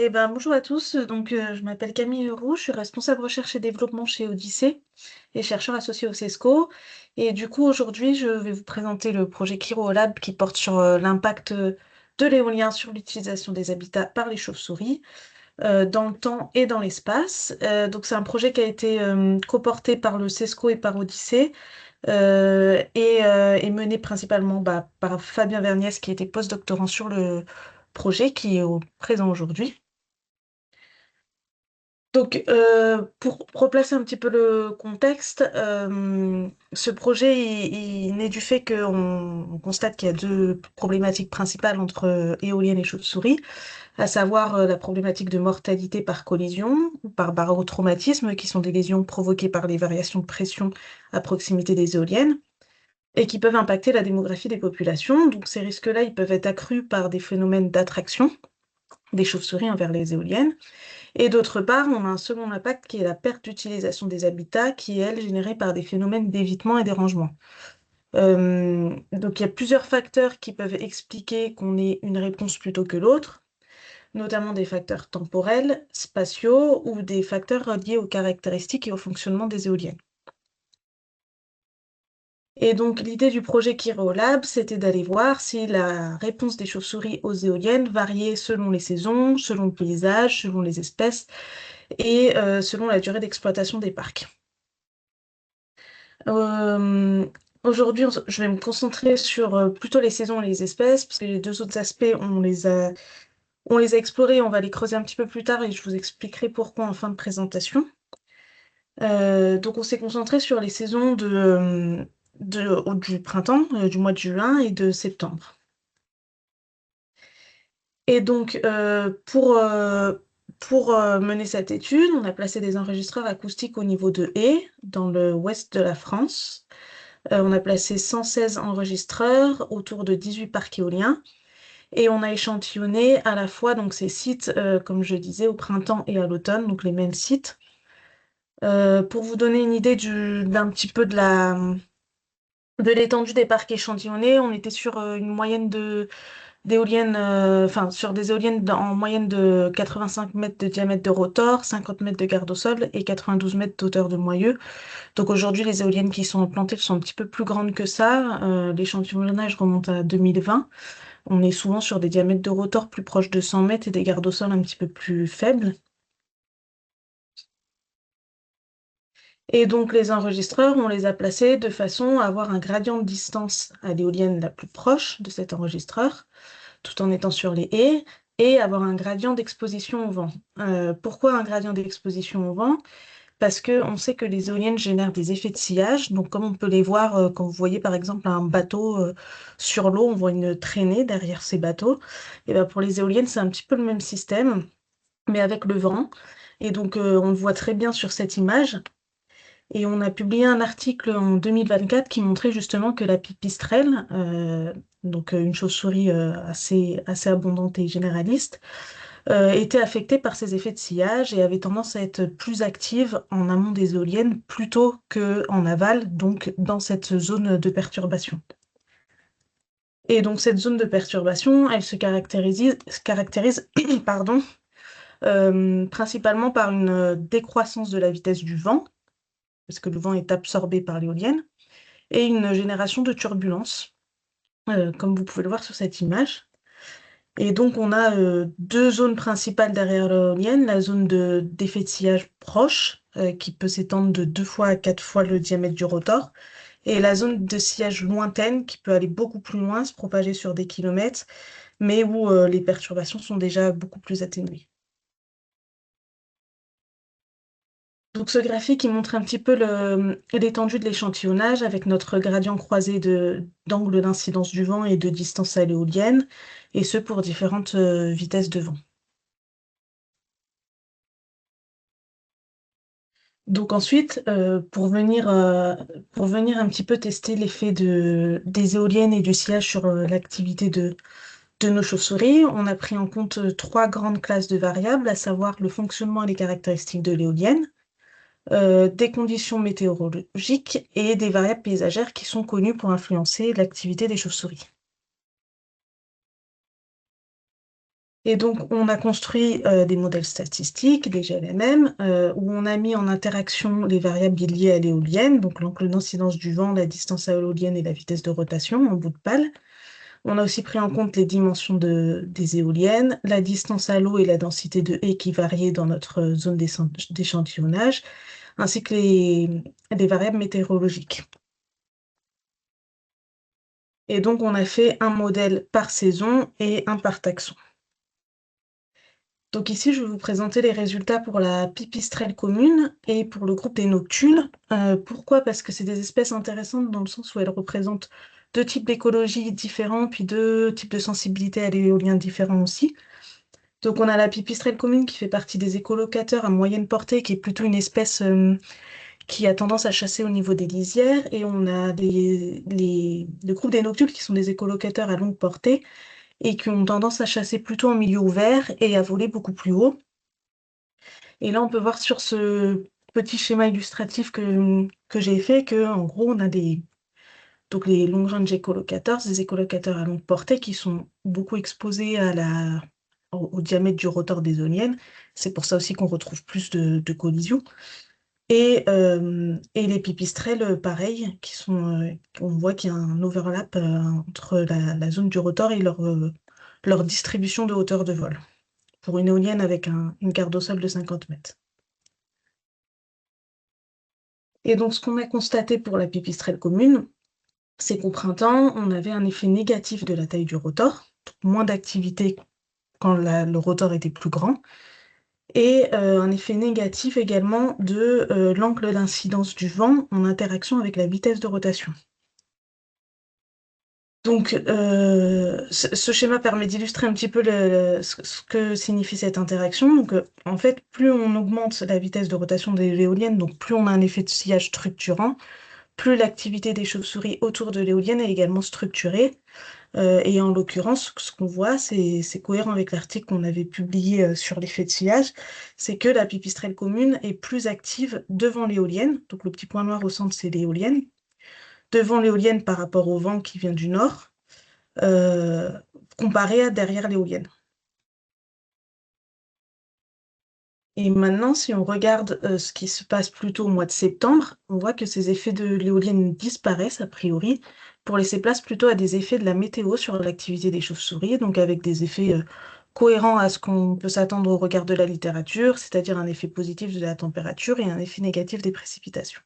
Bonjour à tous, je m'appelle Camille Leroux, je suis responsable recherche et développement chez Odyssée et chercheur associé au CESCO. Et du coup, aujourd'hui, je vais vous présenter le projet Lab qui porte sur l'impact de l'éolien sur l'utilisation des habitats par les chauves-souris dans le temps et dans l'espace. C'est un projet qui a été coporté par le CESCO et par Odyssée et mené principalement par Fabien Vergnès qui était postdoctorant sur le projet qui est au présent aujourd'hui. Pour replacer un petit peu le contexte, ce projet, il naît du fait qu'on constate qu'il y a deux problématiques principales entre éoliennes et chauves-souris, à savoir la problématique de mortalité par collision ou par barotraumatisme, qui sont des lésions provoquées par les variations de pression à proximité des éoliennes et qui peuvent impacter la démographie des populations. Donc ces risques-là, ils peuvent être accrus par des phénomènes d'attraction des chauves-souris envers les éoliennes. Et d'autre part, on a un second impact qui est la perte d'utilisation des habitats, qui est, elle, générée par des phénomènes d'évitement et dérangement. Il y a plusieurs facteurs qui peuvent expliquer qu'on ait une réponse plutôt que l'autre, notamment des facteurs temporels, spatiaux ou des facteurs liés aux caractéristiques et au fonctionnement des éoliennes. Et donc, l'idée du projet Lab, c'était d'aller voir si la réponse des chauves-souris aux éoliennes variait selon les saisons, selon le paysage, selon les espèces et selon la durée d'exploitation des parcs. Euh, Aujourd'hui, je vais me concentrer sur plutôt les saisons et les espèces, parce que les deux autres aspects, on les a explorés, on va les creuser un petit peu plus tard et je vous expliquerai pourquoi en fin de présentation. On s'est concentré sur les saisons du printemps, du mois de juin et de septembre. Et donc, pour mener cette étude, on a placé des enregistreurs acoustiques au niveau de Haye, dans le ouest de la France. On a placé 116 enregistreurs autour de 18 parcs éoliens et on a échantillonné à la fois donc, ces sites, comme je disais, au printemps et à l'automne, donc les mêmes sites. Pour vous donner une idée d'un petit peu de l'étendue des parcs échantillonnés, on était sur une moyenne d'éoliennes, sur des éoliennes en moyenne de 85 mètres de diamètre de rotor, 50 mètres de garde au sol et 92 mètres d'auteur de moyeu. Donc aujourd'hui, les éoliennes qui sont implantées sont un petit peu plus grandes que ça. L'échantillonnage remonte à 2020. On est souvent sur des diamètres de rotor plus proches de 100 mètres et des gardes au sol un petit peu plus faibles. Et donc les enregistreurs, on les a placés de façon à avoir un gradient de distance à l'éolienne la plus proche de cet enregistreur, tout en étant sur les haies, et avoir un gradient d'exposition au vent. Pourquoi un gradient d'exposition au vent? Parce qu'on sait que les éoliennes génèrent des effets de sillage. Donc, comme on peut les voir quand vous voyez par exemple un bateau sur l'eau, on voit une traînée derrière ces bateaux. Et ben, pour les éoliennes, c'est un petit peu le même système, mais avec le vent. Et donc, on le voit très bien sur cette image. Et on a publié un article en 2024 qui montrait justement que la pipistrelle, une chauve-souris assez abondante et généraliste, était affectée par ces effets de sillage et avait tendance à être plus active en amont des éoliennes plutôt qu'en aval, donc dans cette zone de perturbation. Et donc cette zone de perturbation, elle se caractérise pardon, principalement par une décroissance de la vitesse du vent, parce que le vent est absorbé par l'éolienne, et une génération de turbulences, comme vous pouvez le voir sur cette image. Et donc, on a deux zones principales derrière l'éolienne, la zone d'effet de sillage proche, qui peut s'étendre de 2 fois à 4 fois le diamètre du rotor, et la zone de sillage lointaine, qui peut aller beaucoup plus loin, se propager sur des kilomètres, mais où les perturbations sont déjà beaucoup plus atténuées. Donc ce graphique, il montre un petit peu l'étendue de l'échantillonnage avec notre gradient croisé d'angle d'incidence du vent et de distance à l'éolienne, et ce pour différentes vitesses de vent. Donc ensuite, pour venir un petit peu tester l'effet des éoliennes et du sillage sur l'activité de nos chauves-souris, on a pris en compte trois grandes classes de variables, à savoir le fonctionnement et les caractéristiques de l'éolienne, des conditions météorologiques et des variables paysagères qui sont connues pour influencer l'activité des chauves-souris. Et donc, on a construit des modèles statistiques, des GLMM, où on a mis en interaction les variables liées à l'éolienne, donc l'angle d'incidence du vent, la distance à l'éolienne et la vitesse de rotation en bout de pale. On a aussi pris en compte les dimensions des éoliennes, la distance à l'eau et la densité de haies qui variaient dans notre zone d'échantillonnage, ainsi que les variables météorologiques. Et donc, on a fait un modèle par saison et un par taxon. Donc ici, je vais vous présenter les résultats pour la pipistrelle commune et pour le groupe des noctules. Pourquoi? Parce que c'est des espèces intéressantes dans le sens où elles représentent deux types d'écologie différents, puis deux types de sensibilité à l'éolien différents aussi. Donc on a la pipistrelle commune qui fait partie des écolocateurs à moyenne portée, qui est plutôt une espèce qui a tendance à chasser au niveau des lisières, et on a le groupe des noctules qui sont des écolocateurs à longue portée et qui ont tendance à chasser plutôt en milieu ouvert et à voler beaucoup plus haut. Et là, on peut voir sur ce petit schéma illustratif que j'ai fait que, en gros, on a donc les long range écolocateurs, des écolocateurs à longue portée qui sont beaucoup exposés au diamètre du rotor des éoliennes. C'est pour ça aussi qu'on retrouve plus de collisions. Et les pipistrelles, pareil, on voit qu'il y a un overlap entre la zone du rotor et leur distribution de hauteur de vol, pour une éolienne avec une garde au sol de 50 mètres. Et donc, ce qu'on a constaté pour la pipistrelle commune, c'est qu'au printemps, on avait un effet négatif de la taille du rotor, moins d'activité quand le rotor était plus grand, et un effet négatif également de l'angle d'incidence du vent en interaction avec la vitesse de rotation. Donc, ce schéma permet d'illustrer un petit peu ce que signifie cette interaction. Donc, en fait, plus on augmente la vitesse de rotation de l'éolienne, donc plus on a un effet de sillage structurant, plus l'activité des chauves-souris autour de l'éolienne est également structurée. Et en l'occurrence, ce qu'on voit, c'est cohérent avec l'article qu'on avait publié sur l'effet de sillage, c'est que la pipistrelle commune est plus active devant l'éolienne. Donc le petit point noir au centre, c'est l'éolienne. Devant l'éolienne par rapport au vent qui vient du nord, euh, comparé à derrière l'éolienne. Et maintenant, si on regarde ce qui se passe plutôt au mois de septembre, on voit que ces effets de l'éolienne disparaissent a priori pour laisser place plutôt à des effets de la météo sur l'activité des chauves-souris, donc avec des effets cohérents à ce qu'on peut s'attendre au regard de la littérature, c'est-à-dire un effet positif de la température et un effet négatif des précipitations.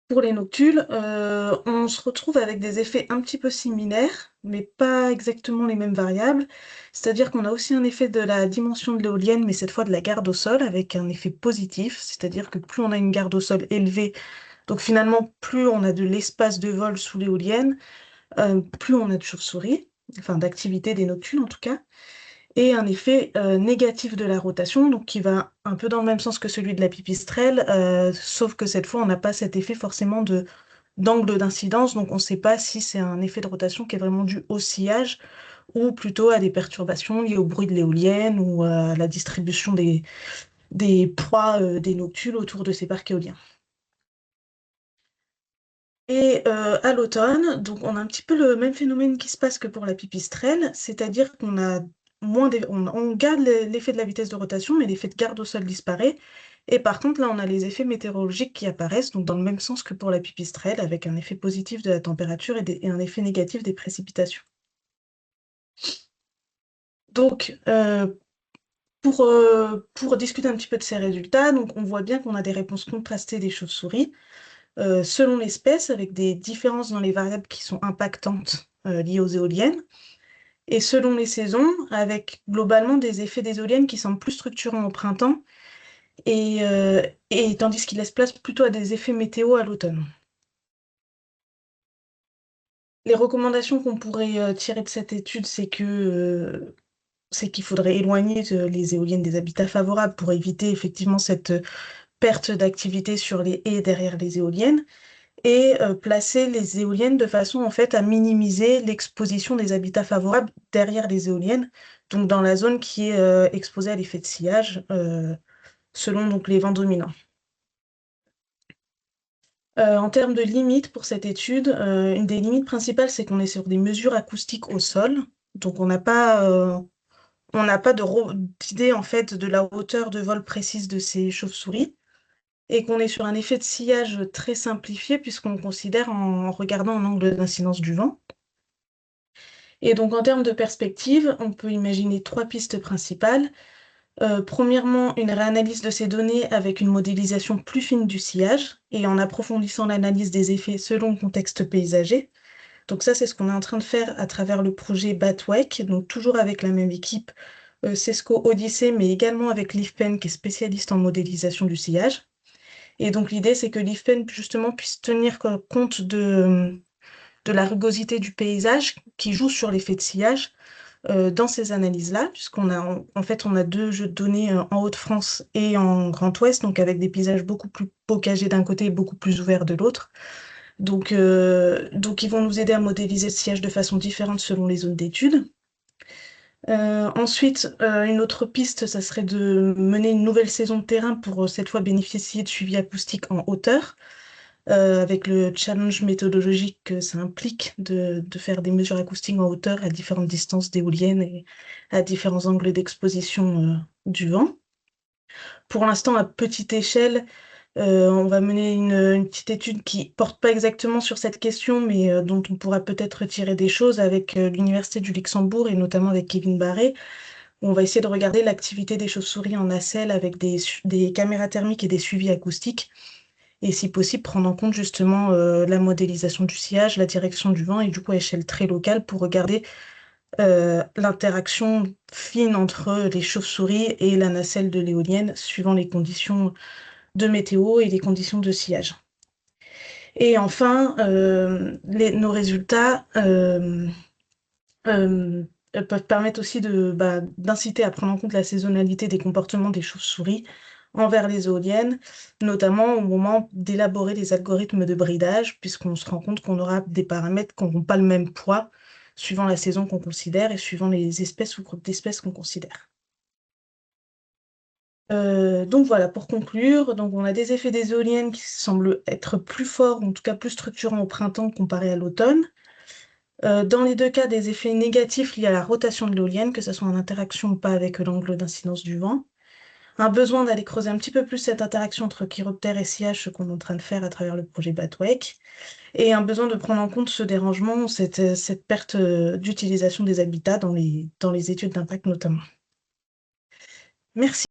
Pour les noctules, on se retrouve avec des effets un petit peu similaires, mais pas exactement les mêmes variables. C'est-à-dire qu'on a aussi un effet de la dimension de l'éolienne, mais cette fois de la garde au sol, avec un effet positif. C'est-à-dire que plus on a une garde au sol élevée, donc finalement, plus on a de l'espace de vol sous l'éolienne, plus on a de chauves-souris, enfin d'activité des noctules en tout cas, et un effet négatif de la rotation, donc qui va un peu dans le même sens que celui de la pipistrelle, sauf que cette fois, on n'a pas cet effet forcément d'angle d'incidence, donc on ne sait pas si c'est un effet de rotation qui est vraiment dû au sillage ou plutôt à des perturbations liées au bruit de l'éolienne ou à la distribution des proies des noctules autour de ces parcs éoliens. Et à l'automne, donc on a un petit peu le même phénomène qui se passe que pour la pipistrelle, c'est-à-dire qu'on a on garde l'effet de la vitesse de rotation, mais l'effet de garde au sol disparaît. Et par contre, là, on a les effets météorologiques qui apparaissent, donc dans le même sens que pour la pipistrelle, avec un effet positif de la température et un effet négatif des précipitations. Donc, pour discuter un petit peu de ces résultats, donc on voit bien qu'on a des réponses contrastées des chauves-souris. Selon l'espèce, avec des différences dans les variables qui sont impactantes liées aux éoliennes, et selon les saisons, avec globalement des effets des éoliennes qui semblent plus structurants au printemps, et tandis qu'ils laissent place plutôt à des effets météo à l'automne. Les recommandations qu'on pourrait tirer de cette étude, c'est qu'il faudrait éloigner les éoliennes des habitats favorables pour éviter effectivement cette perte d'activité sur les haies derrière les éoliennes, et placer les éoliennes de façon en fait à minimiser l'exposition des habitats favorables derrière les éoliennes, donc dans la zone qui est exposée à l'effet de sillage selon donc les vents dominants. En termes de limites pour cette étude, une des limites principales, c'est qu'on est sur des mesures acoustiques au sol. Donc, on n'a pas d'idée en fait de la hauteur de vol précise de ces chauves-souris et qu'on est sur un effet de sillage très simplifié puisqu'on considère en regardant en angle d'incidence du vent. Et donc, en termes de perspective, on peut imaginer trois pistes principales. Premièrement, une réanalyse de ces données avec une modélisation plus fine du sillage et en approfondissant l'analyse des effets selon le contexte paysager. Donc ça, c'est ce qu'on est en train de faire à travers le projet BATWEC, donc toujours avec la même équipe, Sesco Odyssey, mais également avec l'IFPEN qui est spécialiste en modélisation du sillage. Et donc l'idée, c'est que l'IFPEN justement puisse tenir compte de la rugosité du paysage qui joue sur l'effet de sillage dans ces analyses-là, puisqu'on a en fait on a deux jeux de données en Hauts-de-France et en Grand Ouest, donc avec des paysages beaucoup plus bocagés d'un côté et beaucoup plus ouverts de l'autre. Donc ils vont nous aider à modéliser le sillage de façon différente selon les zones d'études. Ensuite, une autre piste, ça serait de mener une nouvelle saison de terrain pour cette fois bénéficier de suivi acoustique en hauteur, avec le challenge méthodologique que ça implique de faire des mesures acoustiques en hauteur à différentes distances d'éoliennes et à différents angles d'exposition du vent. Pour l'instant, à petite échelle, on va mener une petite étude qui porte pas exactement sur cette question, mais dont on pourra peut-être retirer des choses avec l'Université du Luxembourg et notamment avec Kevin Barré, où on va essayer de regarder l'activité des chauves-souris en nacelle avec des caméras thermiques et des suivis acoustiques, et si possible prendre en compte justement la modélisation du sillage, la direction du vent, et du coup à échelle très locale pour regarder l'interaction fine entre les chauves-souris et la nacelle de l'éolienne, suivant les conditions de météo et les conditions de sillage. Et enfin, nos résultats euh, peuvent permettre aussi d'inciter à prendre en compte la saisonnalité des comportements des chauves-souris envers les éoliennes, notamment au moment d'élaborer les algorithmes de bridage, puisqu'on se rend compte qu'on aura des paramètres qui n'auront pas le même poids suivant la saison qu'on considère et suivant les espèces ou groupes d'espèces qu'on considère. Donc voilà, pour conclure, donc on a des effets des éoliennes qui semblent être plus forts, en tout cas plus structurants au printemps comparé à l'automne. Dans les deux cas, des effets négatifs liés à la rotation de l'éolienne, que ce soit en interaction ou pas avec l'angle d'incidence du vent. Un besoin d'aller creuser un petit peu plus cette interaction entre chiroptère et sillage, ce qu'on est en train de faire à travers le projet BATWEC. Et un besoin de prendre en compte ce dérangement, cette perte d'utilisation des habitats dans les études d'impact notamment. Merci.